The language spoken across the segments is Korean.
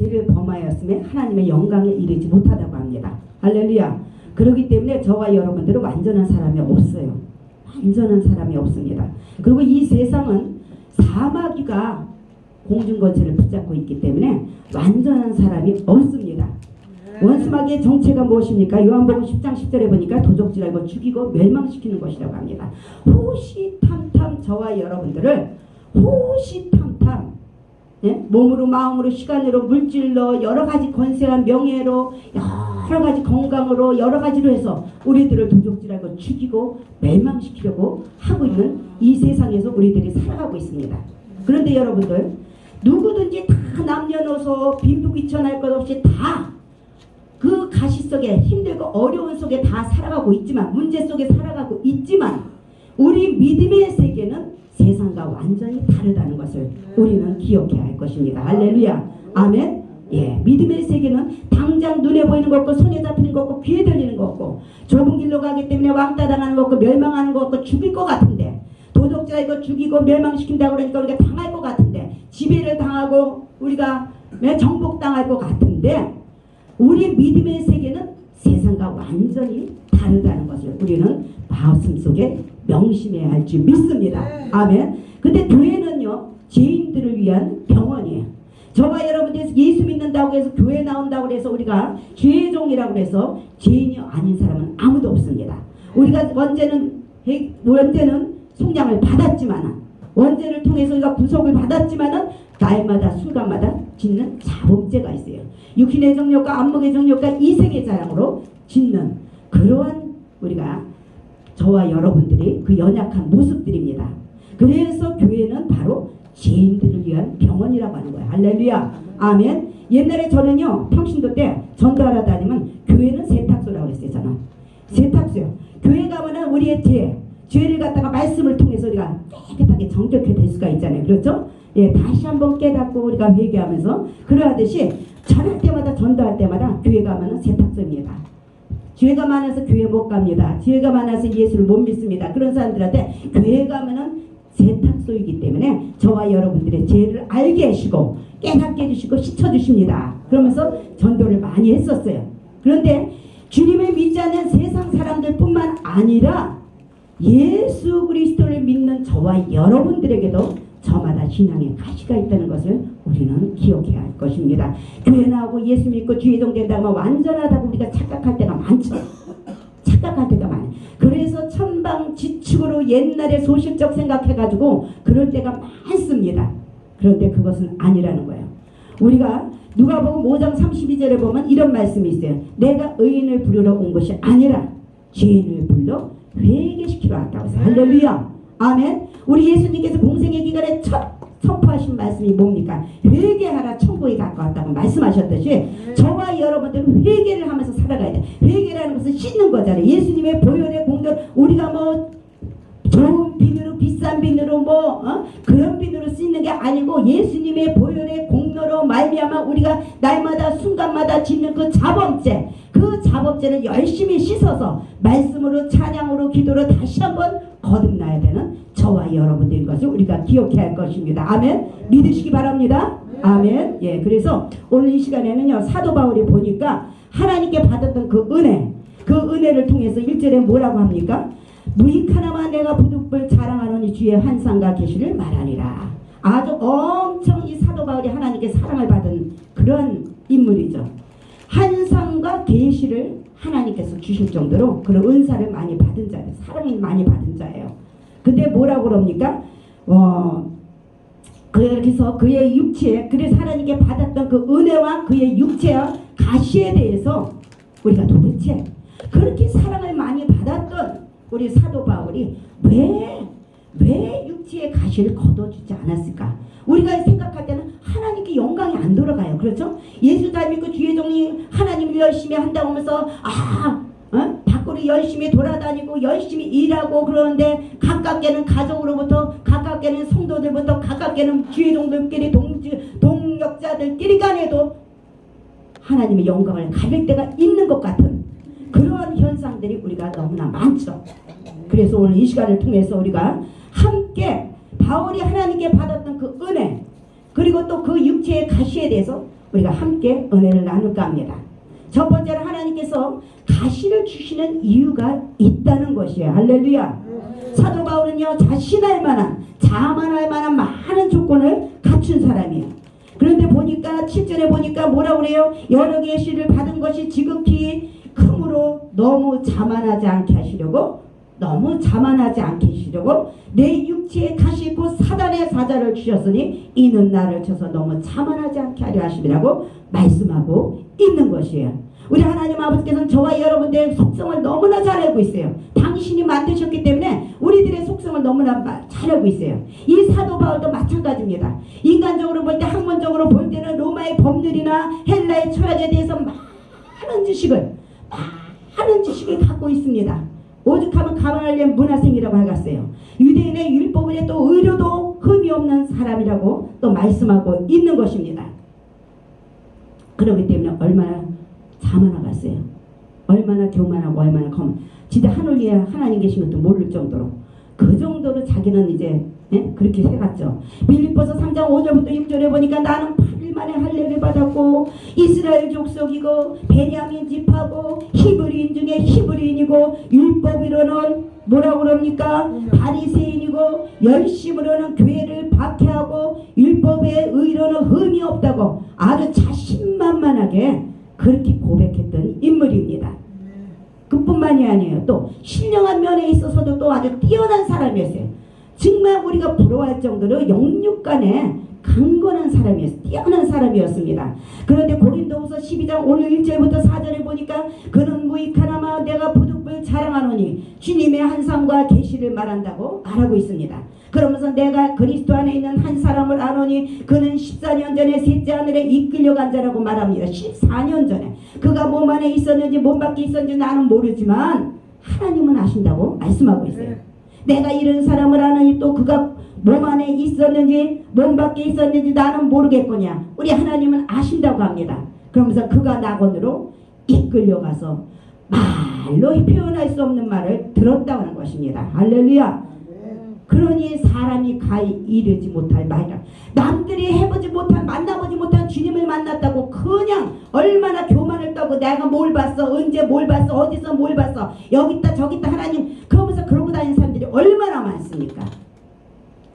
죄를 범하였음에 하나님의 영광에 이르지 못하다고 합니다. 할렐루야. 그렇기 때문에 저와 여러분들은 완전한 사람이 없어요. 완전한 사람이 없습니다. 그리고 이 세상은 사마귀가 공중권세를 붙잡고 있기 때문에 완전한 사람이 없습니다. 원수마귀의 정체가 무엇입니까? 요한복음 10장 10절에 보니까 도적질하고 죽이고 멸망시키는 것이라고 합니다. 호시탐탐 저와 여러분들을 호시탐탐, 예? 몸으로 마음으로 시간으로 물질로 여러가지 권세와 명예로 여러가지 건강으로 여러가지로 해서 우리들을 도적질하고 죽이고 멸망시키려고 하고 있는 이 세상에서 우리들이 살아가고 있습니다. 그런데 여러분들 누구든지 다 남녀노소 빈부귀천할 것 없이 다 그 가시 속에 힘들고 어려운 속에 다 살아가고 있지만 문제 속에 살아가고 있지만 우리 믿음의 세계는 세상과 완전히 다르다는 것을 우리는 기억해야 할 것입니다. 할렐루야. 아멘. 예, 믿음의 세계는 당장 눈에 보이는 거 없고 손에 잡히는 거 없고 귀에 들리는 거 없고 좁은 길로 가기 때문에 왕따 당하는 거 없고 멸망하는 거 없고 죽일 것 같은데 도덕자이고 죽이고 멸망시킨다고 그러니까 우리가 당할 것 같은데 지배를 당하고 우리가 정복당할 것 같은데 우리 믿음의 세계는 세상과 완전히 다르다는 것을 우리는 마음 속에 명심해야 할 줄 믿습니다. 아멘. 근데 교회는요 죄인들을 위한 병원이에요. 저와 여러분들이 예수 믿는다고 해서 교회 나온다고 해서 우리가 죄의 종이라고 해서 죄인이 아닌 사람은 아무도 없습니다. 우리가 원죄는 속량을 받았지만 원죄를 통해서 우리가 구속을 받았지만은 날마다 순간마다 짓는 자범죄가 있어요. 육신의 정욕과 안목의 정욕과 이색의 자랑으로 짓는 그러한 우리가 저와 여러분들이 그 연약한 모습들입니다. 그래서 교회는 바로 죄인들을 위한 병원이라고 하는 거예요. 할렐루야. 아멘. 옛날에 저는요 평신도 때 전도하러 다니면 교회는 세탁소라고 그랬어요. 저는 세탁소요. 교회 가면은 우리의 죄를 갖다가 말씀을 통해서 우리가 깨끗하게 정결케 될 수가 있잖아요. 그렇죠? 예, 다시 한번 깨닫고 우리가 회개하면서 그러하듯이 전할 때마다 전도할 때마다 교회 가면은 세탁소입니다. 죄가 많아서 교회 못 갑니다. 죄가 많아서 예수를 못 믿습니다. 그런 사람들한테 교회 가면은 세탁소이기 때문에 저와 여러분들의 죄를 알게 하시고 깨닫게 해주시고 씻어주십니다. 그러면서 전도를 많이 했었어요. 그런데 주님을 믿지 않는 세상 사람들 뿐만 아니라 예수 그리스도를 믿는 저와 여러분들에게도 저마다 신앙의 가시가 있다는 것을 우리는 기억해야 할 것입니다. 교회 나오고 예수 믿고 주의종 된다고 하면 완전하다고 우리가 착각할 때가 많죠. 착각할 때가 많아요. 그래서 천방지축으로 옛날에 소실적 생각해가지고 그럴 때가 많습니다. 그런데 그것은 아니라는 거예요. 우리가 누가복음 5장 32절에 보면 이런 말씀이 있어요. 내가 의인을 부르러 온 것이 아니라 죄인을 불러 회개시키러 왔다고 해서 할렐루야. 아멘. 우리 예수님께서 공생의 기간에 첫 선포하신 말씀이 뭡니까? 회개하라 천국에 가까웠다고 말씀하셨듯이 저와 여러분들은 회개를 하면서 살아가야 돼. 회개라는 것은 씻는 거잖아요. 예수님의 보혈의 공덕 우리가 뭐 좋은 비누로 비싼 비누로 그런 비누로 씻는 게 아니고 예수님의 보혈의 공로로 말미암아 우리가 날마다 순간마다 짓는 그 자범죄 그 자범죄를 열심히 씻어서 말씀으로 찬양으로 기도로 다시 한번 거듭나야 되는 저와 여러분들인 것을 우리가 기억해야 할 것입니다. 아멘. 믿으시기 바랍니다. 아멘. 예, 그래서 오늘 이 시간에는요 사도 바울이 보니까 하나님께 받았던 그 은혜를 통해서 1절에 뭐라고 합니까? 무익하나마 내가 부득불 자랑하노니 주의 환상과 계시를 말하리라. 아주 엄청 이 사도 바울이 하나님께 사랑을 받은 그런 인물이죠. 환상과 계시를 하나님께서 주실 정도로 그런 은사를 많이 받은 자예요. 사랑을 많이 받은 자예요. 근데 뭐라고 그럽니까? 그래서 그의 육체, 그래서 하나님께 받았던 그 은혜와 그의 육체와 가시에 대해서 우리가 도대체 그렇게 사랑을 많이 받았던 우리 사도 바울이 왜 육체의 가시를 거둬주지 않았을까? 우리가 생각할 때는 하나님께 영광이 안 돌아가요. 그렇죠? 예수 잘 믿고 주의 종이 하나님을 열심히 한다고 하면서 밖으로 열심히 돌아다니고 열심히 일하고 그러는데 가깝게는 가족으로부터 가깝게는 성도들부터 가깝게는 주의 종들끼리 동역자들끼리 간에도 하나님의 영광을 가질 때가 있는 것 같은 그러한 현상들이 우리가 너무나 많죠. 그래서 오늘 이 시간을 통해서 우리가 함께 바울이 하나님께 받았던 그 은혜 그리고 또 그 육체의 가시에 대해서 우리가 함께 은혜를 나눌까 합니다. 첫 번째로 하나님께서 가시를 주시는 이유가 있다는 것이에요. 할렐루야. 사도 바울은요, 자신할 만한, 자만할 만한 많은 조건을 갖춘 사람이에요. 그런데 보니까 7절에 보니까 뭐라 그래요? 여러 개의 시를 받은 것이 지극히 크므로 너무 자만하지 않게 하시려고, 내 육체에 가시 있고 사단의 사자를 주셨으니 이는 나를 쳐서 너무 자만하지 않게 하려 하심이라고 말씀하고 있는 것이에요. 우리 하나님 아버지께서는 저와 여러분들의 속성을 너무나 잘 알고 있어요. 당신이 만드셨기 때문에 우리들의 속성을 너무나 잘 알고 있어요. 이 사도 바울도 마찬가지입니다. 인간적으로 볼 때, 학문적으로 볼 때는 로마의 법률이나 헬라의 철학에 대해서 많은 지식을 갖고 있습니다. 오죽하면 가말리엘 문화생이라고 하겠어요. 유대인의 율법에 또 의료도 흠이 없는 사람이라고 또 말씀하고 있는 것입니다. 그렇기 때문에 얼마나 자만하겠어요. 얼마나 교만하고 얼마나 진짜 하늘 위에 하나님 계신 것도 모를 정도로, 그 정도로 자기는 이제 그렇게 해갔죠. 빌립보서 3장 5절부터 6절에 보니까 나는 8일 만에 할례를 받았고 이스라엘 족속이고 베냐민 지파고 히브리인 중에 히브리인이고 율법으로는 뭐라고 그럽니까? 바리새인이고 열심으로는 교회를 박해하고 율법의 의로는 흠이 없다고 아주 자신만만하게 그렇게 고백했던 인물입니다. 그뿐만이 아니에요. 또 신령한 면에 있어서도 또 아주 뛰어난 사람이었어요. 정말 우리가 부러워할 정도로 영육간에 강건한 사람이었어요. 뛰어난 사람이었습니다. 그런데 고린도후서 12장 오늘 1절부터 4절에 보니까 그는 무익하나마 내가 부득불 자랑하노니 주님의 한상과 계시를 말한다고 말하고 있습니다. 그러면서 내가 그리스도 안에 있는 한 사람을 아노니 그는 14년 전에 셋째 하늘에 이끌려간 자라고 말합니다. 14년 전에 그가 몸 안에 있었는지 몸 밖에 있었는지 나는 모르지만 하나님은 아신다고 말씀하고 있어요. 내가 이런 사람을 아느니 또 그가 몸 안에 있었는지 몸 밖에 있었는지 나는 모르겠거냐. 우리 하나님은 아신다고 합니다. 그러면서 그가 낙원으로 이끌려가서 말로 표현할 수 없는 말을 들었다고 하는 것입니다. 할렐루야. 그러니 사람이 가히 이르지 못할 말이라. 남들이 해보지 못한, 만나보지 못한 주님을 만났다고 그냥 얼마나 교만을 떠고 내가 뭘 봤어, 언제 뭘 봤어, 어디서 뭘 봤어, 여기 있다 저기 있다 하나님, 그러면서 그러고 다니는 사람들이 얼마나 많습니까?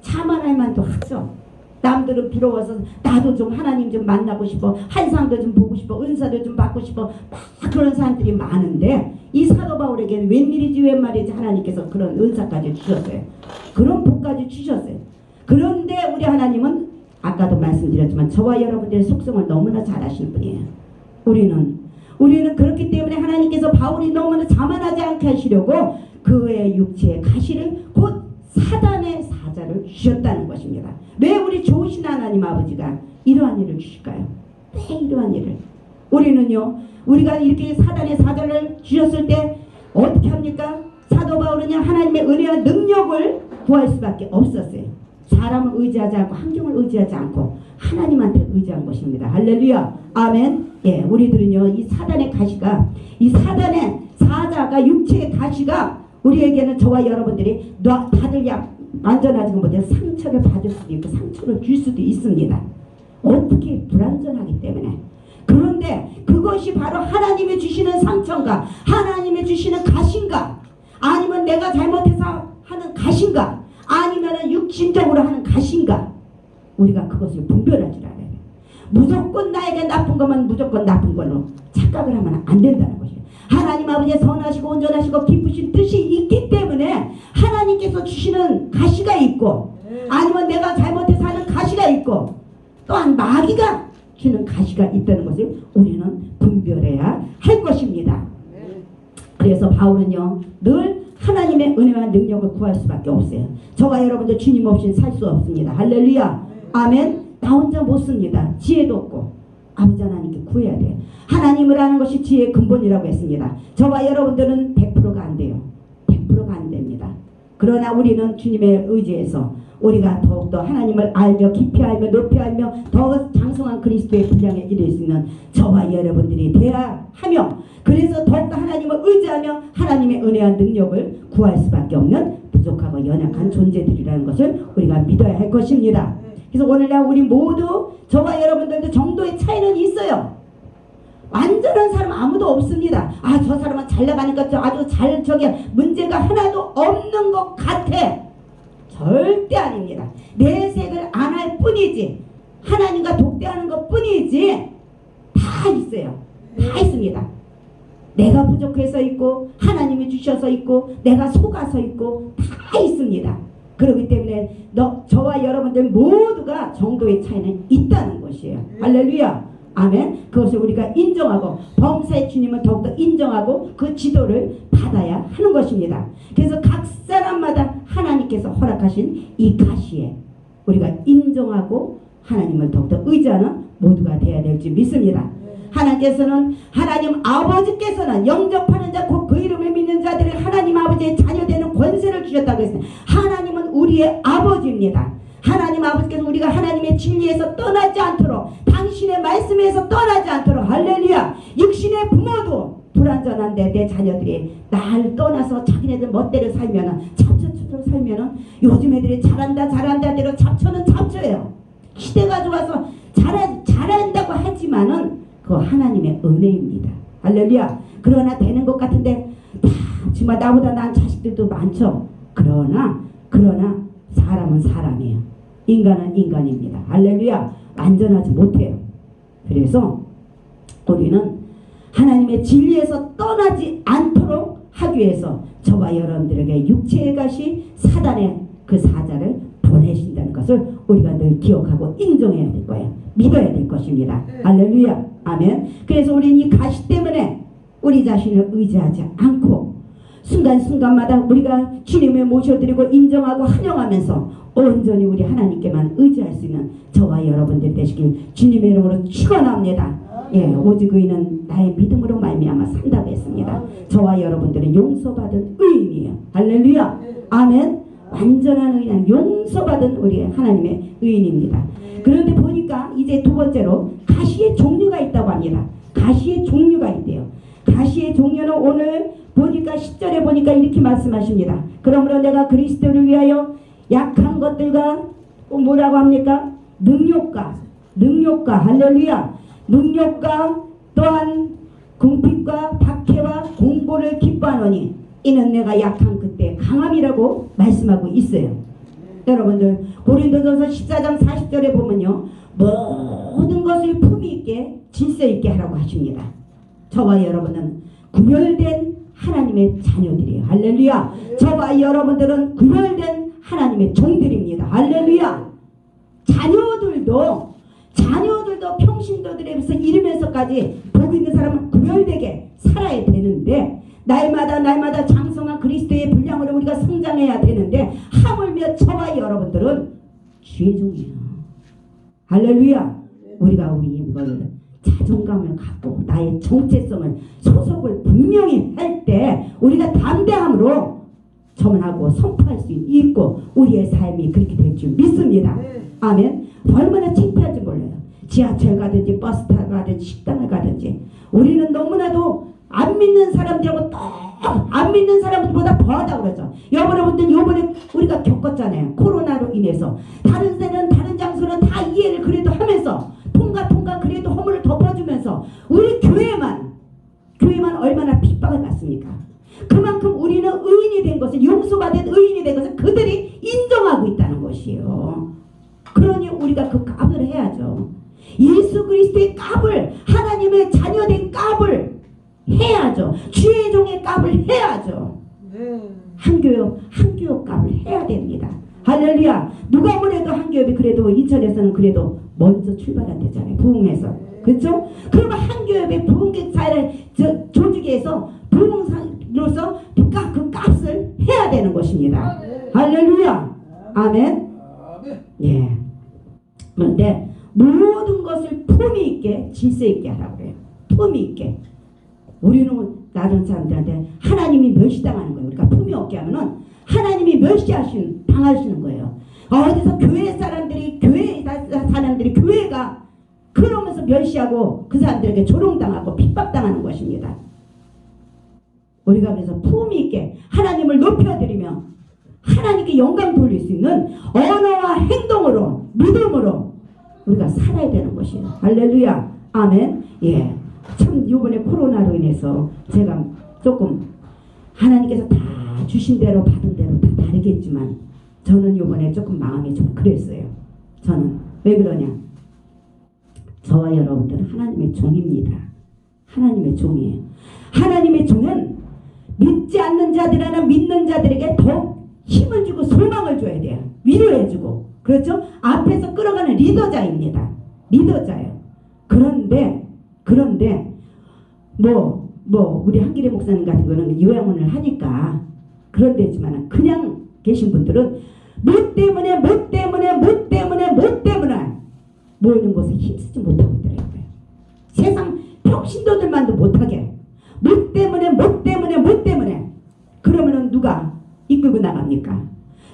자만할 만도 하죠. 남들은 부러워서 나도 좀 하나님 좀 만나고 싶어, 한상도 좀 보고 싶어, 은사도 좀 받고 싶어, 막 그런 사람들이 많은데 이 사도 바울에게는 웬일이지 웬 말이지 하나님께서 그런 은사까지 주셨어요. 그런 복까지 주셨어요. 그런데 우리 하나님은 아까도 말씀드렸지만 저와 여러분들의 속성을 너무나 잘 아시는 분이에요. 우리는 그렇기 때문에 하나님께서 바울이 너무나 자만하지 않게 하시려고 그의 육체의 가시를 곧 사단의 사자를 주셨다는 것입니다. 왜 우리 좋으신 하나님 아버지가 이러한 일을 주실까요? 왜 이러한 일을? 우리는요, 우리가 이렇게 사단의 사자를 주셨을 때 어떻게 합니까? 사도 바울은요, 하나님의 은혜와 능력을 구할 수밖에 없었어요. 사람을 의지하지 않고 환경을 의지하지 않고 하나님한테 의지한 것입니다. 할렐루야. 아멘. 예, 우리들은요, 이 사단의 가시가, 이 사단의 사자가, 육체의 가시가 우리에게는, 저와 여러분들이 다들 안전하지 못해 상처를 받을 수도 있고 상처를 줄 수도 있습니다. 어떻게? 불안전하기 때문에. 그런데 그것이 바로 하나님이 주시는 상처인가, 하나님이 주시는 가시인가, 아니면 내가 잘못해서 하는 가시인가, 아니면 육신적으로 하는 가시인가, 우리가 그것을 분별하지 않아요. 무조건 나에게 나쁜 것만 무조건 나쁜 걸로 착각을 하면 안 된다는 것이에요. 하나님 아버지의 선하시고 온전하시고 기쁘신 뜻이 있기 때문에 하나님께서 주시는 가시가 있고, 아니면 내가 잘못해서 하는 가시가 있고, 또한 마귀가 주는 가시가 있다는 것을 우리는 분별해야 할 것입니다. 그래서 바울은요, 늘 하나님의 은혜와 능력을 구할 수밖에 없어요. 저와 여러분들 주님 없이는 살 수 없습니다. 할렐루야. 아멘. 나 혼자 못 씁니다. 지혜도 없고 아버지 하나님께 구해야 돼요. 하나님을 아는 것이 지혜의 근본이라고 했습니다. 저와 여러분들은 100%가 안 돼요. 100%가 안 됩니다. 그러나 우리는 주님의 의지에서 우리가 더욱더 하나님을 알며 깊이 알며 높이 알며 더 장성한 그리스도의 분량에 이를 수 있는 저와 여러분들이 되어야 하며, 그래서 더욱더 하나님을 의지하며 하나님의 은혜와 능력을 구할 수밖에 없는 부족하고 연약한 존재들이라는 것을 우리가 믿어야 할 것입니다. 그래서 오늘날 우리 모두 저와 여러분들도 정도의 차이는 있어요. 완전한 사람 아무도 없습니다. 아, 저 사람은 잘 나가니까 아주 잘 저게 문제가 하나도 없는 것 같아. 절대 아닙니다. 내색을 안 할 뿐이지, 하나님과 독대하는 것 뿐이지, 다 있어요. 다 있습니다. 내가 부족해서 있고 하나님이 주셔서 있고 내가 속아서 있고 다 있습니다. 그렇기 때문에 저와 여러분들 모두가 정도의 차이는 있다는 것이에요. 할렐루야. 아멘. 그것을 우리가 인정하고 범사의 주님을 더욱더 인정하고 그 지도를 받아야 하는 것입니다. 그래서 각 사람마다 하나님께서 허락하신 이 가시에 우리가 인정하고 하나님을 더욱더 의지하는 모두가 되어야 될지 믿습니다. 하나님께서는, 하나님 아버지께서는 영접하는 자 곧 그 이름을 믿는 자들을 하나님 아버지의 자녀되는 권세를 주셨다고 했습니다. 하나님은 우리의 아버지입니다. 하나님 아버지께서 우리가 하나님의 진리에서 떠나지 않도록, 당신의 말씀에서 떠나지 않도록, 할렐루야, 육신의 부모도 불완전한데 내 자녀들이 날 떠나서 자기네들 멋대로 살면은, 잡초처럼 살면은, 요즘 애들이 잘한다 대로 잡초는 잡초예요. 시대가 좋아서 잘한다고 하지만은 그 하나님의 은혜입니다. 할렐루야. 그러나 되는 것 같은데 정말 나보다 나은 자식들도 많죠. 그러나 사람은 사람이에요. 인간은 인간입니다. 할렐루야. 완전하지 못해요. 그래서 우리는 하나님의 진리에서 떠나지 않도록 하기 위해서 저와 여러분들에게 육체의 가시 사단의 그 사자를 보내신다는 것을 우리가 늘 기억하고 인정해야 될 거예요. 믿어야 될 것입니다. 할렐루야. 아멘. 그래서 우리는 이 가시 때문에 우리 자신을 의지하지 않고 순간순간마다 우리가 주님을 모셔드리고 인정하고 환영하면서 온전히 우리 하나님께만 의지할 수 있는 저와 여러분들 되시길 주님의 이름으로 축원합니다. 예, 오직 의인은 나의 믿음으로 말미암아 산다고 했습니다. 저와 여러분들은 용서받은 의인이에요. 할렐루야. 아멘. 완전한 의인, 용서받은 우리 하나님의 의인입니다. 그런데 보니까 이제 두 번째로 가시의 종류가 있다고 합니다. 가시의 종류가 있대요. 가시의 종류는 오늘 보니까 10절에 보니까 이렇게 말씀하십니다. 그러므로 내가 그리스도를 위하여 약한 것들과 뭐라고 합니까? 능욕과 할렐루야, 능욕과 또한 궁핍과 박해와 공고를 기뻐하노니 이는 내가 약한 그때 강함이라고 말씀하고 있어요. 여러분들 고린도전서 14장 40절에 보면요, 모든 것을 품위 있게 질서 있게 하라고 하십니다. 저와 여러분은 구별된 하나님의 자녀들이에요. 할렐루야. 저와 여러분들은 구별된 하나님의 종들입니다. 할렐루야. 자녀들도 평신도들에서 이르면서까지 복 있는 사람은 구별되게 살아야 되는데, 날마다 장성한 그리스도의 분량으로 우리가 성장해야 되는데, 하물며 저와 여러분들은 주의 종이에요. 할렐루야. 우리가 우리 자존감을 갖고 나의 정체성을, 소속을 분명히 할 때 우리가 담대함으로 전하고 선포할 수 있고 우리의 삶이 그렇게 될 줄 믿습니다. 아멘. 얼마나 창피한지 몰라요. 지하철 가든지 버스 타고 가든지 식당을 가든지 우리는 너무나도 안 믿는 사람들하고 안 믿는 사람들보다 더하다고 그러죠. 여러분들 요번에 우리가 겪었잖아요. 코로나로 인해서 다른 데는 다른 장소는 다 이해를 그래도 하면서 통과 그래도 허물을 덮어주면서 우리 교회만 얼마나 핍박을 받습니까? 그만큼 우리는 의인이 된 것을, 용서받은 의인이 된 것을 그들이 인정하고 있다는 것이에요. 그러니 우리가 그 값을 해야죠. 예수 그리스도의 값을, 하나님의 자녀된 값을 해야죠. 주의 종의 값을 해야죠. 한교협 값을 해야 됩니다. 할렐루야. 누가 뭐래도 한교협이 그래도 인천에서는 그래도 먼저 출발한대잖아요. 부흥에서. 그렇죠? 그러면 한교협의 부흥객사를 조직에서 부흥상으로서 그 값을 해야 되는 것입니다. 할렐루야. 아멘. 예. 그런데 모든 것을 품위 있게 질서 있게 하라고 그래요. 품위 있게. 우리는 다른 사람들한테 하나님이 멸시당하는 거예요. 우리가 품위 없게 하면은 하나님이 당하시는 거예요. 어디서 교회 사람들이 교회가 그러면서 멸시하고 그 사람들에게 조롱당하고 핍박당하는 것입니다. 우리가 그래서 품위 있게 하나님을 높여드리며 하나님께 영광 돌릴 수 있는 언어와 행동으로 믿음으로 우리가 살아야 되는 것이에요. 할렐루야. 아멘. 예. 참 이번에 코로나로 인해서 제가 조금 하나님께서 다 주신 대로 받은 대로 다 다르겠지만 저는 이번에 조금 마음이 좀 그랬어요. 저는 왜 그러냐? 저와 여러분들은 하나님의 종입니다. 하나님의 종이에요. 하나님의 종은 믿지 않는 자들이나 믿는 자들에게 더 힘을 주고 소망을 줘야 돼요. 위로해주고. 그렇죠? 앞에서 끌어가는 리더자입니다. 리더자예요. 그런데 우리 한길의 목사님 같은 거는 요양원을 하니까 그런데지만 그냥 계신 분들은 뭐 때문에 모이는 곳에 힘쓰지 못하고 있더라고요. 세상 평신도들만도 못하게 뭐 때문에 그러면은 누가 이끌고 나갑니까?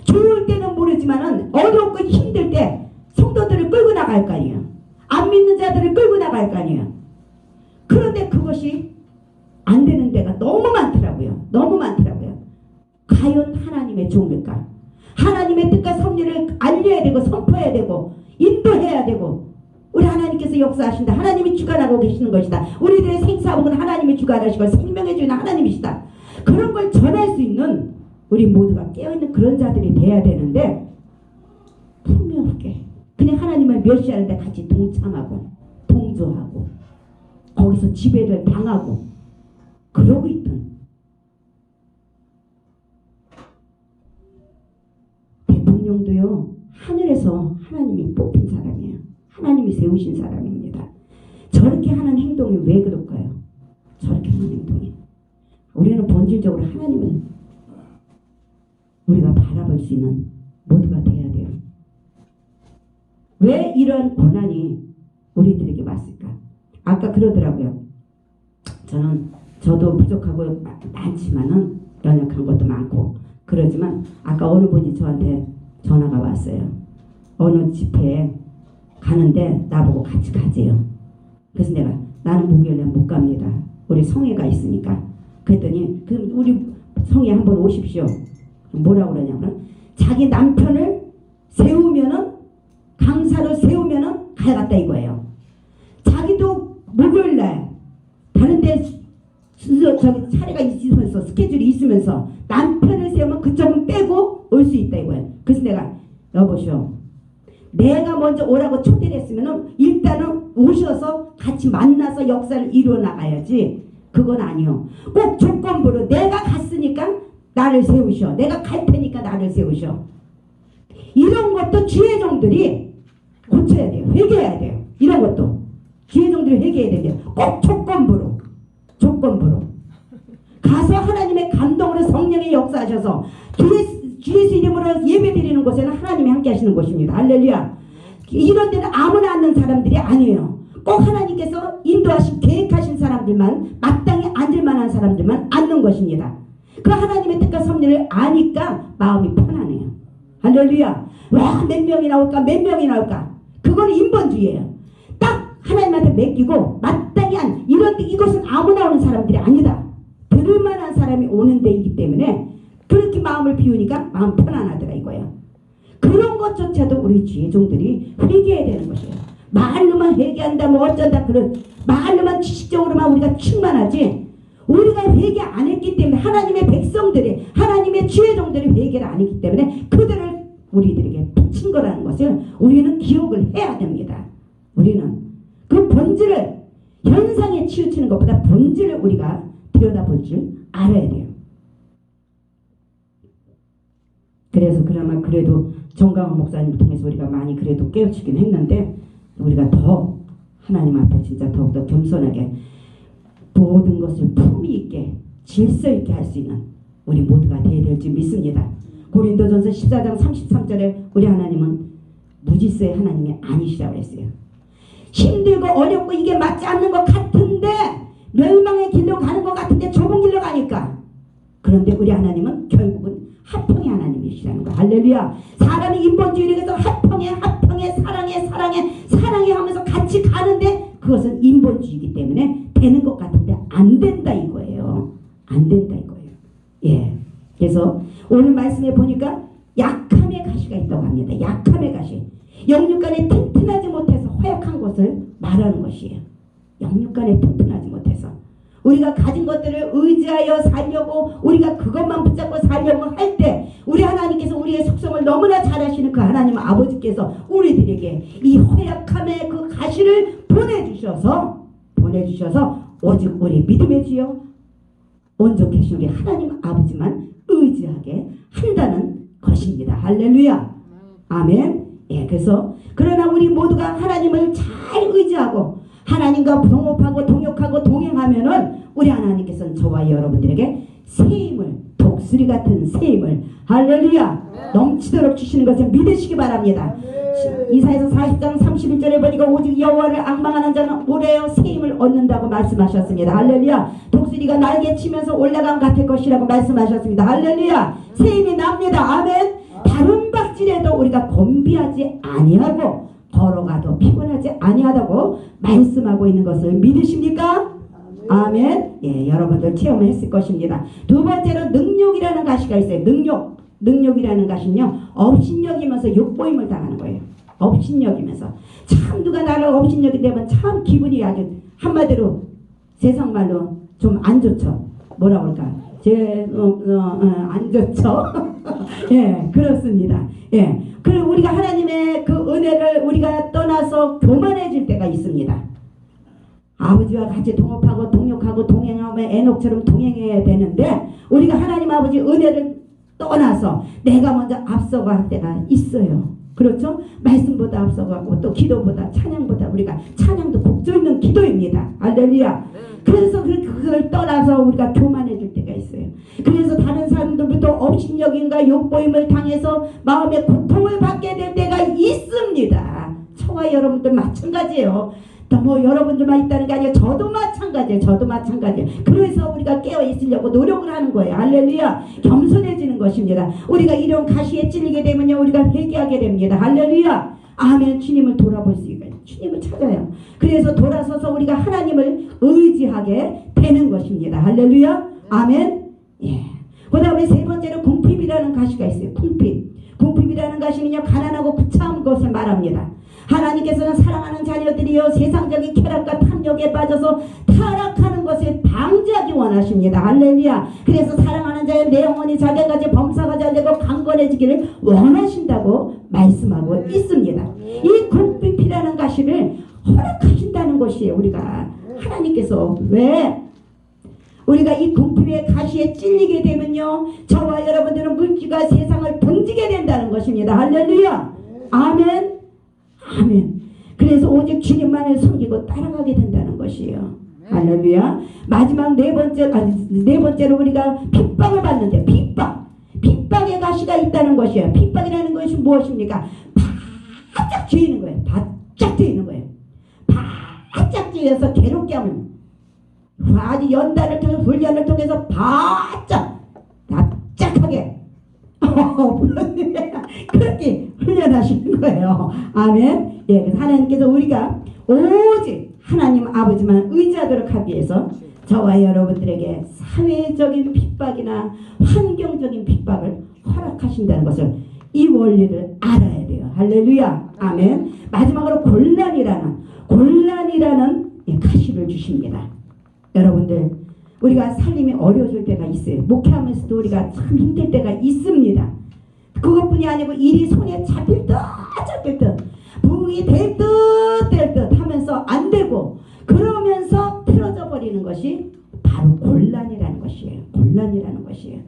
좋을 때는 모르지만은 어렵고 힘들 때 성도들을 끌고 나갈 거 아니에요. 안 믿는 자들을 끌고 나갈 거 아니에요. 그런데 그것이 안 되는 데가 너무 많더라고요. 과연 하나님의 종일까? 하나님의 뜻과 섭리를 알려야 되고 선포해야 되고 인도해야 되고 우리 하나님께서 역사하신다. 하나님이 주관하고 계시는 것이다. 우리들의 생사복은 하나님이 주관하시고 생명해 주는 하나님이시다. 그런 걸 전할 수 있는 우리 모두가 깨어있는 그런 자들이 돼야 되는데 품이 없게 그냥 하나님을 멸시하는데 같이 동참하고 동조하고 거기서 지배를 당하고 그러고 있던 대통령도요 하늘에서 하나님이 뽑힌 사람이에요. 하나님이 세우신 사람입니다. 저렇게 하는 행동이 왜 그럴까요? 저렇게 하는 행동이 우리는 본질적으로 하나님을 우리가 바라볼 수 있는 모두가 돼야 돼요. 왜 이런 고난이 우리들에게 왔을까? 아까 그러더라고요. 저도 부족하고 많지만은 연약한 것도 많고 그러지만 아까 어느 분이 저한테 전화가 왔어요. 어느 집회에 가는데 나보고 같이 가재요. 그래서 나는 목요일에 못 갑니다. 우리 성회가 있으니까. 그랬더니 그럼 우리 성회 한번 오십시오. 뭐라고 그러냐면 자기 남편을 세우면은 강사로 세우면은 가야겠다 이거예요. 자기도 목요일날 다른데 저기 차례가 있으면서 스케줄이 있으면서 남편을 세우면 그쪽은 빼고 올 수 있다 이거예요. 그래서 내가 여보시오. 내가 먼저 오라고 초대를 했으면은 일단은 오셔서 같이 만나서 역사를 이루어 나가야지. 그건 아니요. 꼭 조건부로 내가 갔으니까 나를 세우셔. 내가 갈 테니까 나를 세우셔. 이런 것도 지혜종들이 고쳐야 돼요. 회개해야 돼요. 이런 것도 지혜종들이 회개해야 돼요. 꼭 조건부로 가서 하나님의 감동으로 성령이 역사하셔서 주예수 이름으로 예배드리는 곳에는 하나님이 함께 하시는 곳입니다. 할렐루야. 이런 데는 아무나 앉는 사람들이 아니에요. 꼭 하나님께서 인도하신 계획하신 사람들만 마땅히 앉을 만한 사람들만 앉는 것입니다. 그 하나님의 뜻과 섭리를 아니까 마음이 편하네요. 할렐루야. 와, 몇 명이 나올까? 그거는 인본주의예요. 딱 하나님한테 맡기고 마땅히 이곳은 아무나 오는 사람들이 아니다. 들을 만한 사람이 오는 데이기 때문에 그렇게 마음을 비우니까 마음 편안하더라 이거예요. 그런 것조차도 우리 지혜종들이 회개해야 되는 것이에요. 말로만 회개한다 뭐 어쩐다 그런 말로만 지식적으로만 우리가 충만하지 우리가 회개 안 했기 때문에 하나님의 백성들이 하나님의 지혜종들이 회개를 안 했기 때문에 그들을 우리들에게 붙인 거라는 것을 우리는 기억을 해야 됩니다. 우리는 그 본질을 현상에 치우치는 것보다 본질을 우리가 들여다볼 줄 알아야 돼요. 그래서 그나마 그래도 정강원 목사님을 통해서 우리가 많이 그래도 깨우치긴 했는데 우리가 더 하나님 앞에 진짜 더욱더 겸손하게 모든 것을 품위 있게 질서 있게 할 수 있는 우리 모두가 되어야 될지 믿습니다. 고린도전서 14장 33절에 우리 하나님은 무질서의 하나님이 아니시라고 했어요. 힘들고 어렵고 이게 맞지 않는 것 같은데 멸망의 길로 가는 것 같은데 좁은 길로 가니까 그런데 우리 하나님은 결국은 합평의 하나님이시라는 거. 할렐루야. 사람이 인본주의를 해서 합평해 사랑해 하면서 같이 가는데 그것은 인본주의이기 때문에 되는 것 같은데 안 된다 이거예요. 안 된다 이거예요. 예. 그래서 오늘 말씀에 보니까 가시, 약함의 가시, 영육간에 튼튼하지 못해서 허약한 것을 말하는 것이에요. 영육간에 튼튼하지 못해서 우리가 가진 것들을 의지하여 살려고 우리가 그것만 붙잡고 살려고 할 때 우리 하나님께서 우리의 속성을 너무나 잘 아시는 그 하나님 아버지께서 우리들에게 이 허약함의 그 가시를 보내주셔서 오직 우리 믿음의 주여 온전케신 우리 하나님 아버지만 의지하게 한다는 것입니다. 할렐루야. 아멘. 예, 그래서 그러나 우리 모두가 하나님을 잘 의지하고 하나님과 동업하고 동역하고 동행하면은 우리 하나님께서는 저와 여러분들에게 새힘을, 독수리 같은 새힘을 할렐루야 넘치도록 주시는 것을 믿으시기 바랍니다. 이사야서 40장 31절에 보니까 오직 여호와를 앙망하는 자는 오래요 새힘을 얻는다고 말씀하셨습니다. 할렐루야. 독수리가 날개 치면서 올라감 같을 것이라고 말씀하셨습니다. 할렐루야. 새힘이 납니다. 아멘. 다른 박질에도 우리가 곤비하지 아니하고 걸어가도 피곤하지 아니하다고 말씀하고 있는 것을 믿으십니까? 아멘. 예, 여러분들 체험했을 것입니다. 두 번째로 능욕이라는 가시가 있어요. 능욕이라는 가시는요, 업신여기면서 욕보임을 당하는 거예요. 업신여기면서. 참 누가 나를 업신여기되면 참 기분이 아주 한마디로 세상 말로 좀 안 좋죠. 뭐라 그럴까? 안 좋죠. 예, 그렇습니다. 예. 그리고 우리가 하나님의 그 은혜를 우리가 떠나서 교만해질 때가 있습니다. 아버지와 같이 동업하고 동역하고 동행하며 에녹처럼 동행해야 되는데 우리가 하나님 아버지 은혜를 떠나서 내가 먼저 앞서갈 때가 있어요. 그렇죠? 말씀보다 앞서가고 또 기도보다 찬양보다 우리가 찬양도 곡조 있는 기도입니다. 할렐루야. 그래서 그걸 떠나서 우리가 교만해질 때가 있어요. 그래서 다른 사람들부터 업신여김과 욕보임을 당해서 마음의 고통을 받게 될 때가 있습니다. 저와 여러분들 마찬가지예요. 뭐 여러분들만 있다는 게 아니라 저도 마찬가지예요. 그래서 우리가 깨어 있으려고 노력을 하는 거예요. 할렐루야. 겸손해지는 것입니다. 우리가 이런 가시에 찔리게 되면요 우리가 회개하게 됩니다. 할렐루야. 아멘. 주님을 돌아볼 수 있어요. 주님을 찾아요. 그래서 돌아서서 우리가 하나님을 의지하게 되는 것입니다. 할렐루야. 아멘. 예. 그 다음에 세 번째로 궁핍이라는 가시가 있어요. 궁핍이라는 가시는요 가난하고 구차한 것을 말합니다. 하나님께서는 사랑하는 자녀들이여 세상적인 쾌락과 탐욕에 빠져서 타락하는 것을 방지하기 원하십니다. 할렐루야. 그래서 사랑하는 자의 내 영혼이 자기까지 범사가 잘되고 강건해지기를 원하신다고 말씀하고 있습니다. 이 궁핍이라는 가시를 허락하신다는 것이에요. 우리가 하나님께서 왜 우리가 이 궁핍의 가시에 찔리게 되면요 저와 여러분들은 물질과 세상을 등지게 된다는 것입니다. 할렐루야. 아멘. 아멘. 그래서 오직 주님만을 섬기고 따라가게 된다는 것이에요. 할렐루야. 마지막 네 번째로 우리가 핍박을 받는데 핍박의 가시가 있다는 것이에요. 핍박이라는 것이 무엇입니까? 바짝 쥐는 거예요. 바짝 쥐어서 괴롭게 하면 아주 연단을 통해서 훈련을 통해서 납작하게 그렇게 훈련하시는 거예요. 아멘. 예, 그래서 하나님께서 우리가 오직 하나님 아버지만 의지하도록 하기 위해서 저와 여러분들에게 사회적인 핍박이나 환경적인 핍박을 허락하신다는 것을 이 원리를 알아야 돼요. 할렐루야. 아멘. 마지막으로 곤란이라는 가시를 주십니다. 여러분들 우리가 살림이 어려워질 때가 있어요. 목회하면서도 우리가 참 힘들 때가 있습니다. 그것뿐이 아니고 일이 손에 잡힐 듯 부응이 될 듯 하면서 안 되고 그러면서 틀어져 버리는 것이 바로 곤란이라는 것이에요.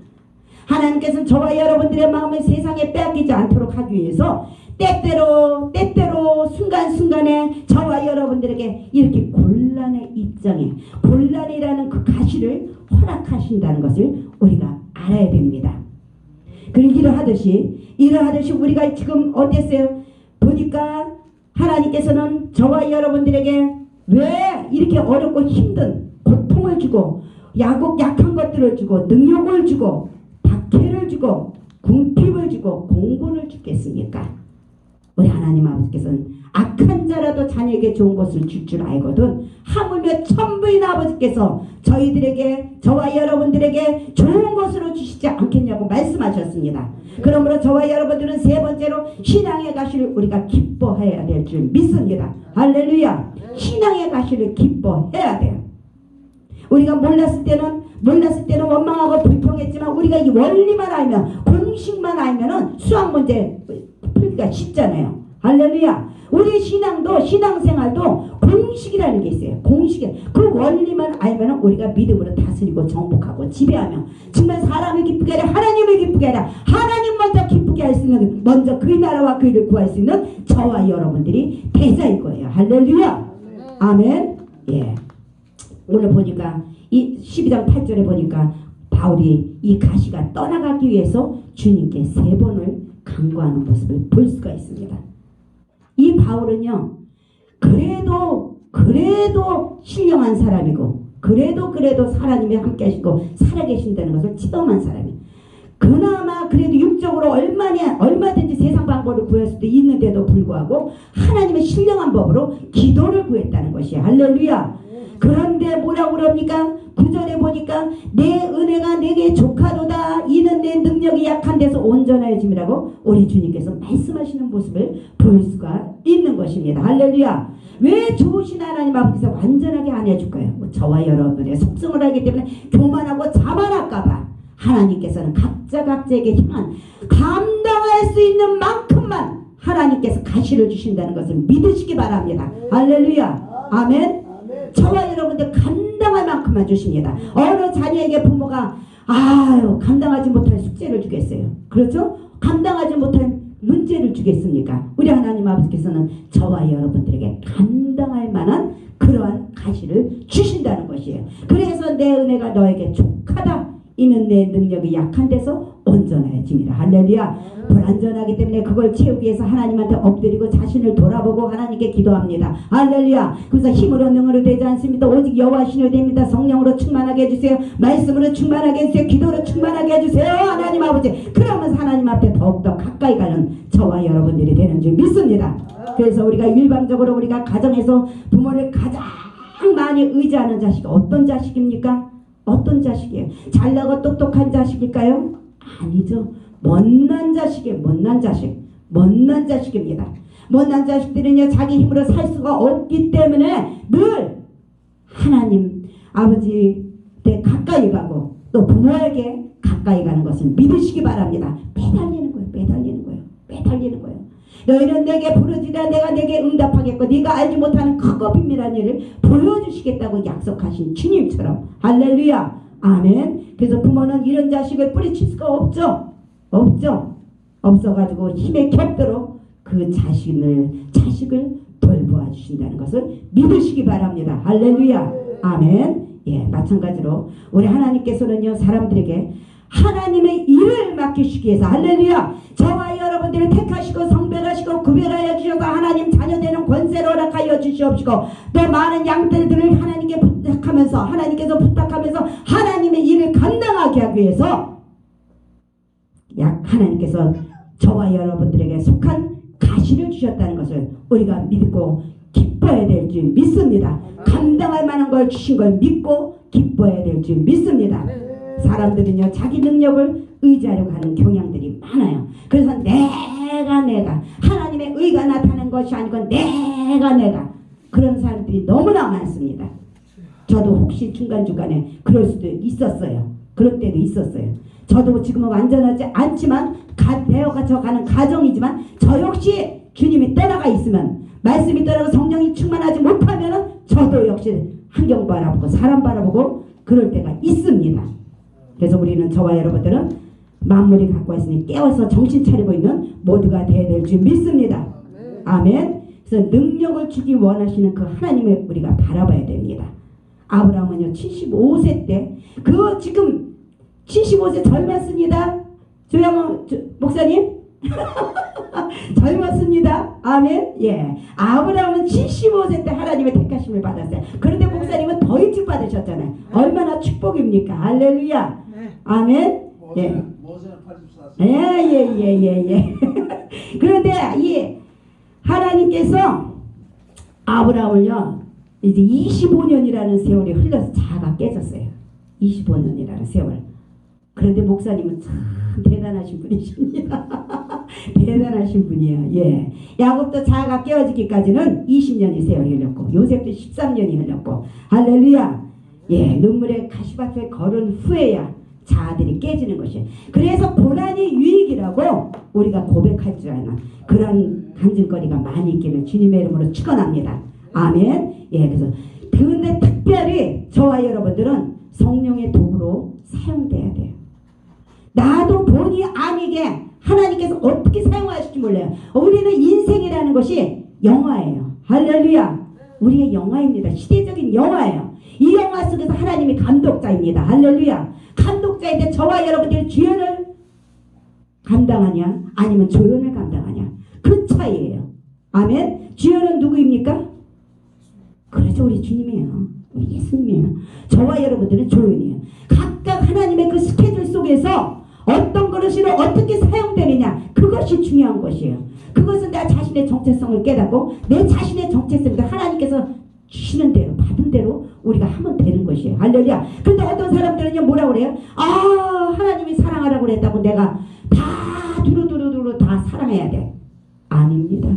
하나님께서는 저와 여러분들의 마음을 세상에 빼앗기지 않도록 하기 위해서 때때로 순간순간에 저와 여러분들에게 이렇게 곤란의 입장에 곤란이라는 그 가시를 허락하신다는 것을 우리가 알아야 됩니다. 그리고 이러하듯이 우리가 지금 어땠어요? 보니까 하나님께서는 저와 여러분들에게 왜 이렇게 어렵고 힘든 고통을 주고 약한 것들을 주고 능력을 주고 박해를 주고 궁핍을 주고 공고를 주겠습니까? 우리 하나님 아버지께서는 악한 자라도 자녀에게 좋은 것을 줄 줄 알거든 하물며 천부인 아버지께서 저희들에게 저와 여러분들에게 좋은 것으로 주시지 않겠냐고 말씀하셨습니다. 그러므로 저와 여러분들은 세 번째로 신앙의 가시를 우리가 기뻐해야 될 줄 믿습니다. 할렐루야. 신앙의 가시를 기뻐해야 돼요. 우리가 몰랐을 때는 원망하고 불평했지만 우리가 이 원리만 알면 공식만 알면은 수학 문제 풀기가 쉽잖아요. 할렐루야. 우리 신앙도 신앙생활도 공식이라는 게 있어요. 공식. 그 원리만 알면 우리가 믿음으로 다스리고 정복하고 지배하며 정말 사람을 기쁘게 하라 하나님을 기쁘게 하라 하나님 먼저 기쁘게 할 수 있는 먼저 그 나라와 그 일을 구할 수 있는 저와 여러분들이 대자일 거예요. 할렐루야. 아멘. 예. 오늘 보니까 이 12장 8절에 보니까 바울이 이 가시가 떠나가기 위해서 주님께 3번을 간구하는 모습을 볼 수가 있습니다. 이 바울은요 그래도 신령한 사람이고 그래도 하나님이 함께 하시고 살아계신다는 것을 체험한 사람이에요. 그나마 그래도 육적으로 얼마든지 세상 방법을 구할 수도 있는데도 불구하고 하나님의 신령한 법으로 기도를 구했다는 것이에요. 할렐루야. 그런데 뭐라고 그럽니까? 9절에 보니까 내 은혜가 내게 족하도다 이는 내 능력이 약한 데서 온전해짐이라고 우리 주님께서 말씀하시는 모습을 볼 수가 있는 것입니다. 할렐루야. 왜 좋으신 하나님 아버지께서 완전하게 안 해줄까요? 저와 여러분의 속성을 알기 때문에 교만하고 자만할까봐 하나님께서는 각자에게 향한 감당할 수 있는 만큼만 하나님께서 가시를 주신다는 것을 믿으시기 바랍니다. 할렐루야. 아멘. 저와 여러분들 감당할 만큼만 주십니다. 어느 자녀에게 부모가 감당하지 못할 숙제를 주겠어요? 그렇죠? 감당하지 못할 문제를 주겠습니까? 우리 하나님 아버지께서는 저와 여러분들에게 감당할 만한 그러한 가시를 주신다는 것이에요. 그래서 내 은혜가 너에게 족하다. 이는 내 능력이 약한 데서 온전해집니다. 할렐루야. 불완전하기 때문에 그걸 채우기 위해서 하나님한테 엎드리고 자신을 돌아보고 하나님께 기도합니다. 할렐루야. 그래서 힘으로 능으로 되지 않습니다. 오직 여호와 신으로 됩니다. 성령으로 충만하게 해주세요. 말씀으로 충만하게 해주세요. 기도로 충만하게 해주세요. 하나님 아버지. 그러면서 하나님 앞에 더욱더 가까이 가는 저와 여러분들이 되는 줄 믿습니다. 그래서 우리가 일방적으로 우리가 가정에서 부모를 가장 많이 의지하는 자식이 어떤 자식입니까? 어떤 자식이에요? 잘나고 똑똑한 자식일까요? 아니죠. 못난 자식이에요. 못난 자식입니다. 못난 자식들은요 자기 힘으로 살 수가 없기 때문에 늘 하나님 아버지께 가까이 가고 또 부모에게 가까이 가는 것을 믿으시기 바랍니다. 매달리는 거예요. 너희는 내게 부르지라 내가 내게 응답하겠고 네가 알지 못하는 크고 비밀한 일을 보여주시겠다고 약속하신 주님처럼. 할렐루야. 아멘. 그래서 부모는 이런 자식을 뿌리칠 수가 없죠. 없어가지고 힘에 겹도록 그 자식을 돌보아 주신다는 것을 믿으시기 바랍니다. 할렐루야. 아멘. 예, 마찬가지로 우리 하나님께서는요 사람들에게 하나님의 일을 맡기시기 위해서 할렐루야 저와 여러분들을 택하시고 성별하시고 구별하여 주셔서 하나님 자녀되는 권세를 허락하여 주시옵시고 또 많은 양들을 하나님께 부탁하면서 하나님께서 부탁하면서 하나님의 일을 감당하게 하기 위해서 하나님께서 저와 여러분들에게 속한 가시를 주셨다는 것을 우리가 믿고 기뻐해야 될 줄 믿습니다. 감당할 만한 걸 주신 걸 믿고 기뻐해야 될 줄 믿습니다. 사람들은요 자기 능력을 의지하려고 하는 경향들이 많아요. 그래서 내가 하나님의 의가 나타나는 것이 아니고 내가 그런 사람들이 너무나 많습니다. 저도 혹시 중간중간에 그럴 수도 있었어요. 그럴 때도 있었어요. 저도 지금은 완전하지 않지만 되어가서 가는 가정이지만 저 역시 주님이 떠나가 있으면 말씀이 떠나고 성령이 충만하지 못하면 저도 역시 환경 바라보고 사람 바라보고 그럴 때가 있습니다. 그래서 우리는 저와 여러분들은 만물이 갖고 있으니 깨워서 정신 차리고 있는 모두가 되어야 될 줄 믿습니다. 아멘. 그래서 능력을 주기 원하시는 그 하나님을 우리가 바라봐야 됩니다. 아브라함은요 75세 때 지금 75세 젊었습니다. 조양호 목사님 젊었습니다. 아멘. 예. 아브라함은 75세 때 하나님의 택하심을 받았어요. 그런데 목사님은 더 일찍 받으셨잖아요. 얼마나 축복입니까? 할렐루야. 아멘. 예. 모세는 84세. 예. 그런데 이 하나님께서 아브라함을요 이제 25년이라는 세월이 흘러서 자아가 깨졌어요. 25년이라는 세월. 그런데 목사님은 참 대단하신 분이십니다. 대단하신 분이에요. 예. 야곱도 자아가 깨어지기까지는 20년이 세월이 흘렸고 요셉도 13년이 흘렸고 할렐루야. 예, 눈물의 가시밭에 걸은 후에야 자아들이 깨지는 것이에요. 그래서 고난이 유익이라고 우리가 고백할 줄 아는 그런 간증거리가 많이 있기를 주님의 이름으로 축원합니다. 아멘. 예, 그래서 그런데 특별히 저와 여러분들은 성령의 도구로 사용돼야 돼요. 나도 본의 아니게 하나님께서 어떻게 사용하실지 몰라요. 우리는 인생이라는 것이 영화예요. 할렐루야. 우리의 영화입니다. 시대적인 영화예요. 이 영화 속에서 하나님이 감독자입니다. 할렐루야. 감독자인데 저와 여러분들이 주연을 감당하냐 아니면 조연을 감당하냐 그 차이예요. 아멘. 주연은 누구입니까? 그렇죠. 우리 주님이에요. 우리 예수님이에요. 저와 여러분들은 조연이에요. 각각 하나님의 그 스케줄 속에서 어떤 그릇으로 어떻게 사용되느냐 그것이 중요한 것이에요. 그것은 나 자신의 정체성을 깨닫고 내 자신의 정체성도 하나님께서 주시는 대로 받은 대로 우리가 하면 되는 것이에요. 할렐루야. 근데 어떤 사람들은요 뭐라고 그래요? 아 하나님이 사랑하라고 그랬다고 내가 다 두루두루두루 다 사랑해야 돼. 아닙니다.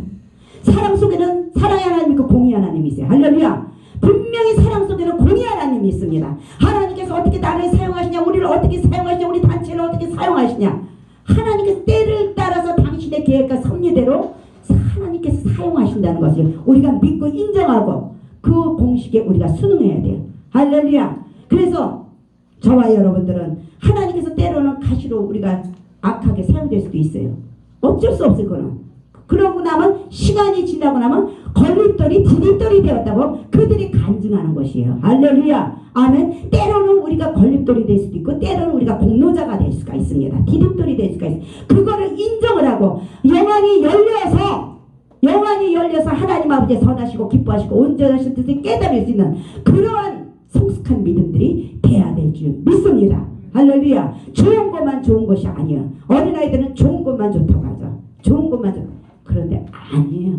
사랑 속에는 사랑의 하나님 있고 공의 하나님이 있어요. 할렐루야. 분명히 사랑 속에는 공의 하나님이 있습니다. 하나님께서 어떻게 나를 사용하시냐 우리를 어떻게 사용하시냐 우리 단체를 어떻게 사용하시냐 하나님께서 때를 따라서 당신의 계획과 섭리대로 하나님께서 사용하신다는 것을 우리가 믿고 인정하고 그 공식에 우리가 순응해야 돼요. 할렐루야. 그래서 저와 여러분들은 하나님께서 때로는 가시로 우리가 악하게 사용될 수도 있어요. 어쩔 수 없을 거는. 그러고 나면 시간이 지나고 나면 걸림돌이 디딤돌이 되었다고 그들이 간증하는 것이에요. 할렐루야. 아멘. 때로는 우리가 걸림돌이 될 수도 있고 때로는 우리가 공로자가 될 수가 있습니다. 디딤돌이 될 수가 있어요. 그거를 인정을 하고 영안이 열려서 하나님 아버지 선하시고 기뻐하시고 온전하신 뜻을 깨달을 수 있는 그러한 성숙한 믿음들이 돼야 될 줄 믿습니다. 할렐루야. 좋은 것만 좋은 것이 아니에요. 어린아이들은 좋은 것만 좋다고 하죠. 좋은 것만 좋다고. 그런데 아니에요.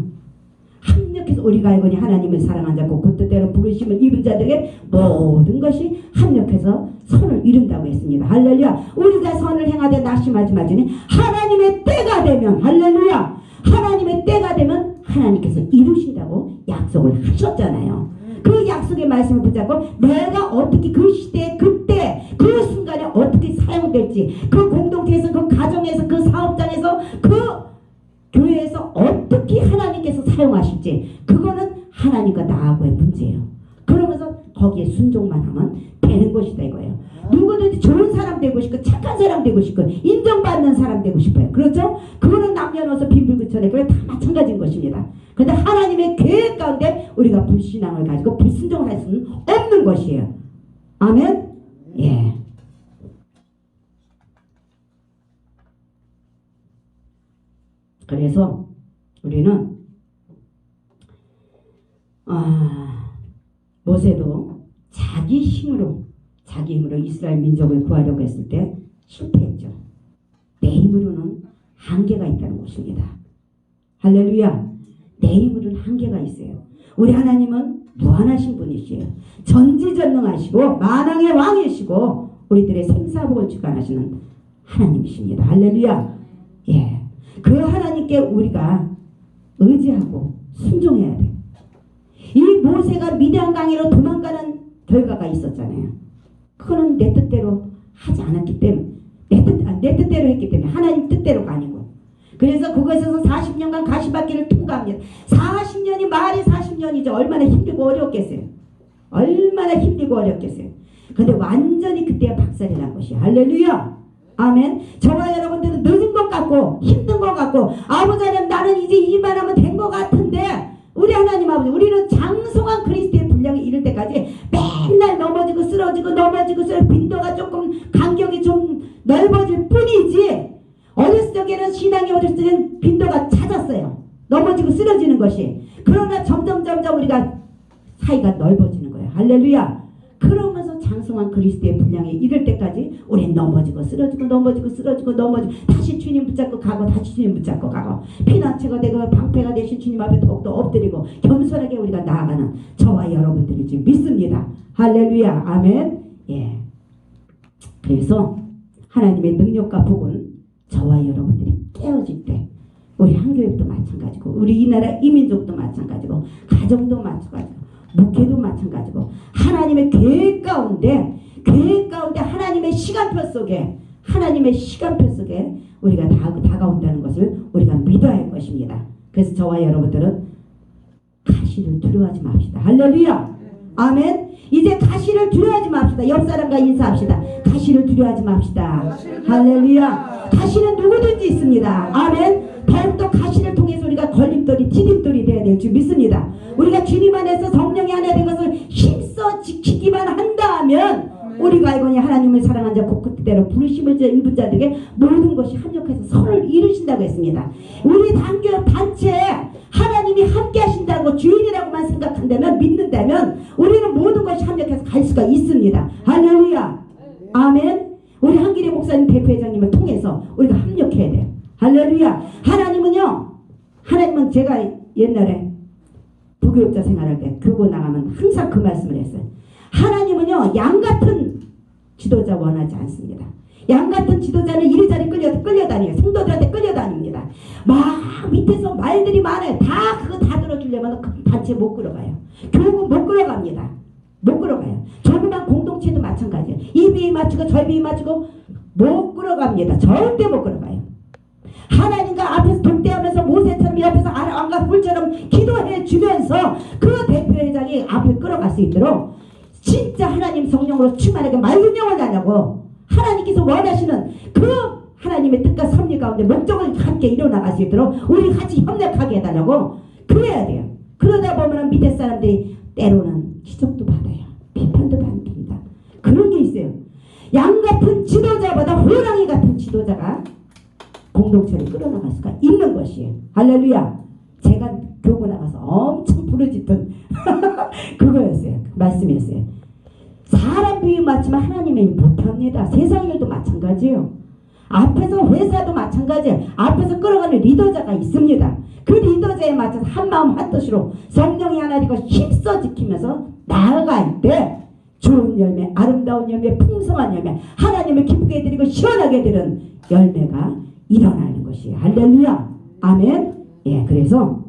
합력해서 우리가 알거니 하나님을 사랑한 자고 그 뜻대로 부르심을 입은 자들에게 모든 것이 합력해서 선을 이룬다고 했습니다. 할렐루야. 우리가 선을 행하되 낙심하지 말지니 하나님의 때가 되면 할렐루야. 하나님의 때가 되면 하나님께서 이루신다고 약속을 하셨잖아요. 그 약속의 말씀을 붙잡고 내가 어떻게 그 시대에 그때 그 순간에 어떻게 사용될지 그 공동체에서 그 가정에서 그 사업장에서 그 교회에서 어떻게 하나님께서 사용하실지 그거는 하나님과 나하고의 문제예요. 그러면서 거기에 순종만 하면 되는 것이다 이거예요. 누구든지 좋은 사람 되고 싶고 착한 사람 되고 싶고 인정받는 사람 되고 싶어요. 그렇죠? 그거는 남녀노소 빈불구천에 그래 다 마찬가지인 것입니다. 그런데 하나님의 계획 가운데 우리가 불신앙을 가지고 불순종을 할 수는 없는 것이에요. 아멘? 예. 그래서 우리는 모세도 자기 힘으로 이스라엘 민족을 구하려고 했을 때 실패했죠. 내 힘으로는 한계가 있다는 것입니다. 할렐루야. 내 힘으로는 한계가 있어요. 우리 하나님은 무한하신 분이시에요. 전지전능하시고 만왕의 왕이시고 우리들의 생사복을 주관하시는 하나님이십니다. 할렐루야. 예. 그 하나님께 우리가 의지하고 순종해야 돼요. 이 모세가 미디안 강으로 도망가는 결과가 있었잖아요. 그거는 내 뜻대로 하지 않았기 때문에 내 뜻대로 했기 때문에 하나님 뜻대로가 아니고 그래서 그것에서 40년간 가시밭길을 통과합니다. 40년이 말이 40년이죠. 얼마나 힘들고 어렵겠어요. 얼마나 힘들고 어렵겠어요. 근데 완전히 그때야 박살이 난 것이에요. 할렐루야. 아멘. 저와 여러분들은 늦은 것 같고 힘든 것 같고 아버지 하나님 나는 이제 일만 하면 된 것 같은데 우리 하나님 아버지 우리는 장성한 그리스도의 분량에 이를 때까지 맨날 넘어지고 쓰러지고 빈도가 조금 간격이 좀 넓어질 뿐이지 어렸을 적에는 신앙이 어렸을 때는 빈도가 잦았어요. 넘어지고 쓰러지는 것이. 그러나 점점 우리가 사이가 넓어지는 거예요. 할렐루야. 그러면서 장성한 그리스도의 분량에 이를 때까지 우리는 넘어지고 쓰러지고 넘어지고 쓰러지고 넘어지고 다시 주님 붙잡고 가고 다시 주님 붙잡고 가고 피난처가 되고 방패가 되신 주님 앞에 더욱더 엎드리고 겸손하게 우리가 나아가는 저와 여러분들이 지금 믿습니다. 할렐루야. 아멘. 예. 그래서 하나님의 능력과 복은 저와 여러분들이 깨어질 때 우리 한교회도 마찬가지고 우리 이 나라 이민족도 마찬가지고 가정도 마찬가지고 목회도 마찬가지고 하나님의 계획 가운데 하나님의 시간표 속에 우리가 다가온다는 것을 우리가 믿어야 할 것입니다. 그래서 저와 여러분들은 가시를 두려워하지 맙시다. 할렐루야. 아멘. 이제 가시를 두려워하지 맙시다. 옆 사람과 인사합시다. 가시를 두려워하지 맙시다. 할렐루야. 가시는 누구든지 있습니다. 아멘. 더욱더 가시를 통해서 우리가 걸림돌이 디딤돌이 되어야 될 줄 믿습니다. 우리가 주님 안에서 성령이 하나 된 것을 힘써 지키기만 한다면 우리가 알거니 하나님을 사랑한 자 곧 그때로 부르심을 입은 자들에게 모든 것이 합력해서 선을 이루신다고 했습니다. 우리 단체에 하나님이 함께 하신다고 주인이라고만 생각한다면 믿는다면 우리는 모든 것이 합력해서 갈 수가 있습니다. 할렐루야. 아멘. 우리 한길의 목사님 대표회장님을 통해서 우리가 합력해야 돼요. 할렐루야. 하나님은 제가 옛날에 부교육자 생활할 때 교고 나가면 항상 그 말씀을 했어요. 하나님은요 양같은 지도자 원하지 않습니다. 양같은 지도자는 이리저리 끌려다녀요. 성도들한테 끌려다닙니다. 막 밑에서 말들이 많아요. 그거 다 들어주려면 그 단체 못 끌어가요. 교육은 못 끌어갑니다. 못 끌어가요. 조그만 공동체도 마찬가지예요. 이 비위 맞추고 저 비위 맞추고 못 끌어갑니다. 절대 못 끌어가요. 하나님과 앞에서 독대하면서 모세처럼 옆에서 왕과 뿔처럼 기도해 주면서 그 대표회장이 앞을 끌어갈 수 있도록 진짜 하나님 성령으로 충만하게 맑은 영을 달라고 하나님께서 원하시는 그 하나님의 뜻과 섭리 가운데 목적을 함께 이뤄나갈 수 있도록 우리 같이 협력하게 해달라고 그래야 돼요. 그러다 보면 밑에 사람들이 때로는 지적도 받아요. 비판도 받습니다. 그런 게 있어요. 양 같은 지도자보다 호랑이 같은 지도자가 공동체를 끌어나갈 수가 있는 것이에요. 할렐루야. 제가 교고 나가서 엄청 부르짖던 그거였어요. 말씀이었어요. 사람 비유 맞지만 하나님의 일 못합니다. 세상 일도 마찬가지예요. 앞에서 회사도 마찬가지예요. 앞에서 끌어가는 리더자가 있습니다. 그 리더자에 맞춰서 한마음 한뜻으로 성령이 하나 되고 힘써 지키면서 나아갈 때 좋은 열매, 아름다운 열매, 풍성한 열매, 하나님을 기쁘게 해드리고 시원하게 해드리는 열매가 일어나는 것이에요. 할렐루야. 아멘. 예, 그래서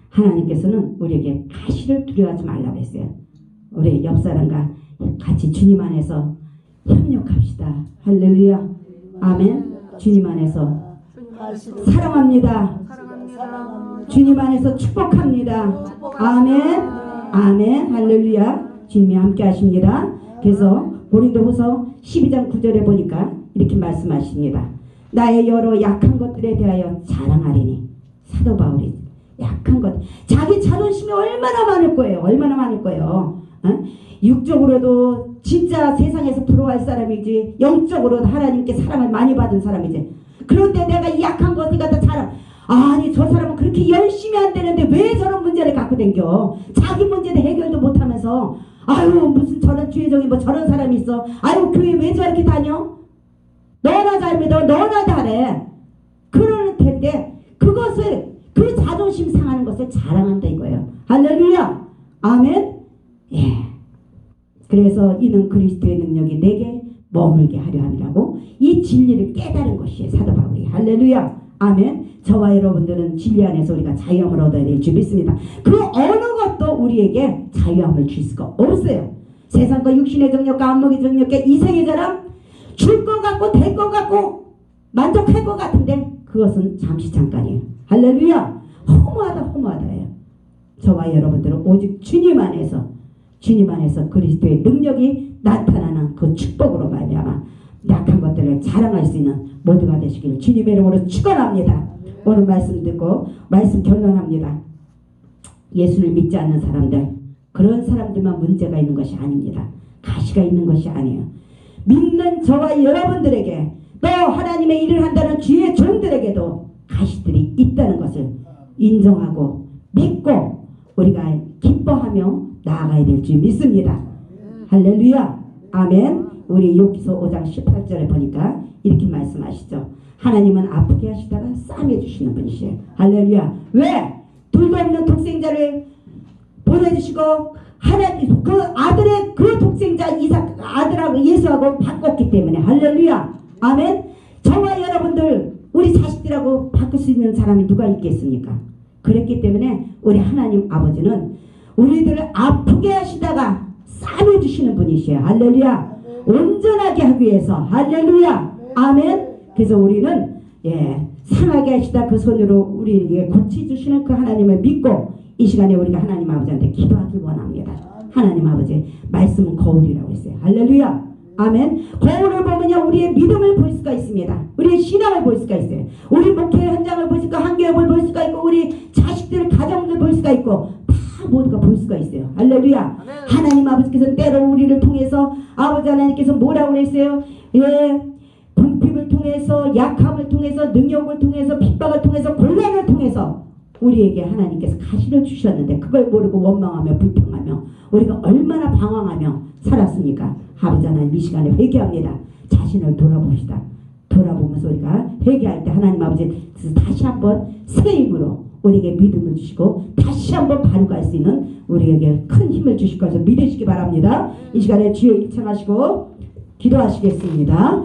하나님께서는 우리에게 가시를 두려워하지 말라고 했어요. 우리 옆 사람과 같이 주님 안에서 협력합시다. 할렐루야. 아멘. 주님 안에서 사랑합니다. 주님 안에서 축복합니다. 아멘. 아멘. 할렐루야. 주님이 함께 하십니다. 그래서 고린도후서 12장 9절에 보니까 이렇게 말씀하십니다. 나의 여러 약한 것들에 대하여 자랑하리니. 사도 바울이 약한 것, 자기 자존심이 얼마나 많을 거예요. 얼마나 많을 거예요. 어? 육적으로도 진짜 세상에서 부러워할 사람이지, 영적으로도 하나님께 사랑을 많이 받은 사람이지. 그런데 내가 이 약한 것을 갖다 자랑, 아니 저 사람은 그렇게 열심히 안 되는데 왜 저런 문제를 갖고 댕겨. 자기 문제도 해결도 못하면서 아유 무슨 저런 주의적인 뭐 저런 사람이 있어. 아유 교회 왜 저렇게 다녀. 너나 잘 믿어, 너나 잘해. 그러는 텐데 그것을, 그 자존심 상하는 것을 자랑한다 이거예요. 할렐루야. 아멘. 예. 그래서 이는 그리스도의 능력이 내게 머물게 하려 함이라고 이 진리를 깨달은 것이에요. 사도 바울이. 할렐루야. 아멘. 저와 여러분들은 진리 안에서 우리가 자유함을 얻어야 될 줄 믿습니다. 그 어느 것도 우리에게 자유함을 줄 수가 없어요. 세상과 육신의 정력과 안목의 정력과 이생의 자랑, 줄 것 같고 될 것 같고 만족할 것 같은데 그것은 잠시 잠깐이에요. 할렐루야. 허무하다예요. 저와 여러분들은 오직 주님 안에서 그리스도의 능력이 나타나는 그 축복으로 말미암아 약한 것들을 자랑할 수 있는 모두가 되시길 주님의 이름으로 축원합니다. 오늘 말씀 듣고 말씀 결론합니다. 예수를 믿지 않는 사람들, 그런 사람들만 문제가 있는 것이 아닙니다. 가시가 있는 것이 아니에요. 믿는 저와 여러분들에게, 또 하나님의 일을 한다는 주의 종들에게도 가시들이 있다는 것을 인정하고 믿고 우리가 기뻐하며 나아가야 될 줄 믿습니다. 할렐루야. 아멘. 우리 욥기서 5장 18절에 보니까 이렇게 말씀하시죠. 하나님은 아프게 하시다가 싸매 주시는 분이시에요. 할렐루야. 왜? 둘도 없는 독생자를 보내주시고 하나님 그 아들의 그 독생자 이삭 아들하고 예수하고 바꿨기 때문에. 할렐루야. 아멘. 저와 여러분들 우리 자식들하고 바꿀 수 있는 사람이 누가 있겠습니까? 그랬기 때문에 우리 하나님 아버지는 우리들을 아프게 하시다가 싸매 주시는 분이시에요. 할렐루야. 온전하게 하기 위해서. 할렐루야. 아멘. 그래서 우리는 상하게 하시다 그 손으로 우리에게 고쳐주시는 그 하나님을 믿고 이 시간에 우리가 하나님 아버지한테 기도하길 원합니다. 하나님 아버지 말씀은 거울이라고 했어요. 할렐루야. 아멘. 거울을 보면요 우리의 믿음을 볼 수가 있습니다. 우리의 신앙을 볼 수가 있어요. 우리 목회 현장을 볼 수가 한교회를 볼 수가 있고 우리 자식들 가정을 볼 수가 있고 다 모두가 볼 수가 있어요. 할렐루야. 아멘. 하나님 아버지께서 때로 우리를 통해서 아버지 하나님께서 뭐라고 그랬어요? 궁핍을 통해서 약함을 통해서 능력을 통해서 핍박을 통해서 곤란을 통해서 우리에게 하나님께서 가시를 주셨는데 그걸 모르고 원망하며 불평하며 우리가 얼마나 방황하며 살았습니까? 아버지 하나님 이 시간에 회개합니다. 자신을 돌아봅시다. 돌아보면서 우리가 회개할 때 하나님 아버지 다시 한번 새 힘으로 우리에게 믿음을 주시고 다시 한번 바로 갈 수 있는 우리에게 큰 힘을 주실 것을 믿으시기 바랍니다. 이 시간에 주여 일창하시고 기도하시겠습니다.